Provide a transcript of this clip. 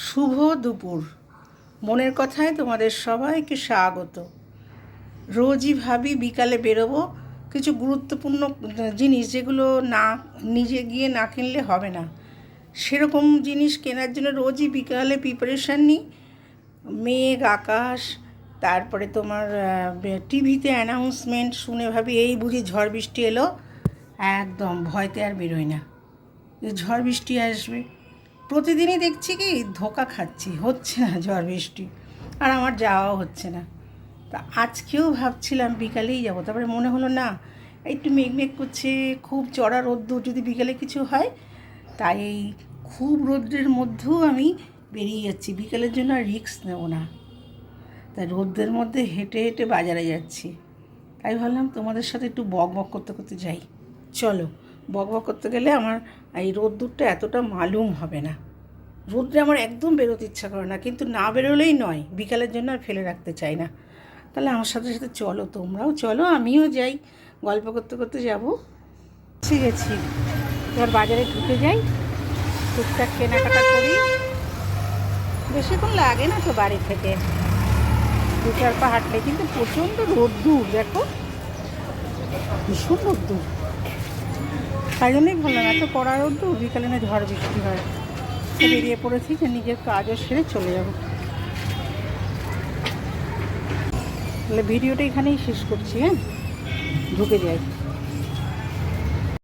শুভ দুপুর। মনের কথায় তোমাদের সবাইকে স্বাগত। রোজই ভাবি বিকালে বেরোবো, কিছু গুরুত্বপূর্ণ জিনিস যেগুলো না নিজে গিয়ে না কিনলে হবে না, সেরকম জিনিস কেনার জন্য রোজই বিকালে প্রিপারেশান নিই। মেঘ আকাশ, তারপরে তোমার টিভিতে অ্যানাউন্সমেন্ট শুনে ভাবি এই বুঝি ঝড় বৃষ্টি এলো, একদম ভয়তে আর বেরোই না যে ঝড় বৃষ্টি আসবে। প্রতিদিনই দেখছি কি ধোঁকা খাচ্ছি, হচ্ছে না ঝড় বৃষ্টি, আর আমার যাওয়াও হচ্ছে না। তা আজকেও ভাবছিলাম বিকালেই যাবো, তারপরে মনে হলো না, একটু মেঘ করছে, খুব চড়া রোদ্দুর যদি বিকালে কিছু হয়, তাই এই খুব রোদ্রের মধ্যেও আমি বেরিয়ে যাচ্ছি, বিকালের জন্য আর রিস্ক নেব না। তাই রোদ্রের মধ্যে হেঁটে হেঁটে বাজারে যাচ্ছি। তাই ভাবলাম তোমাদের সাথে একটু বক করতে করতে যাই। চলো, বক করতে গেলে আমার এই রোদ্দুরটা এতটা মালুম হবে না। রোদ্রে আমার একদম বেরোতে ইচ্ছা করে না, কিন্তু না বেরোলেই নয়, বিকালের জন্য আর ফেলে রাখতে চাই না। তাহলে আমার সাথে সাথে চলো, তোমরাও চলো, আমিও যাই, গল্প করতে করতে যাবো। ঠিক আছে, এবার বাজারে ঢুকে যাই, টুকটাক কেনাকাটা করি। বেশিক্ষণ লাগে না তো বাড়ি থেকে, 2-4 পা হাঁটলে, কিন্তু প্রচণ্ড রোদ্দুর, দেখো ভীষণ রোদ্দুর। তাই জন্যই ভালো না, এত কড়া রোদ্দুর, বিকালে না ঝড় বৃষ্টি হয়। বেরিয়ে পড়েছি যে নিজের কাজও সেরে চলে যাব। তাহলে ভিডিওটা এখানেই শেষ করছি। হ্যাঁ, ঢুকে যাই।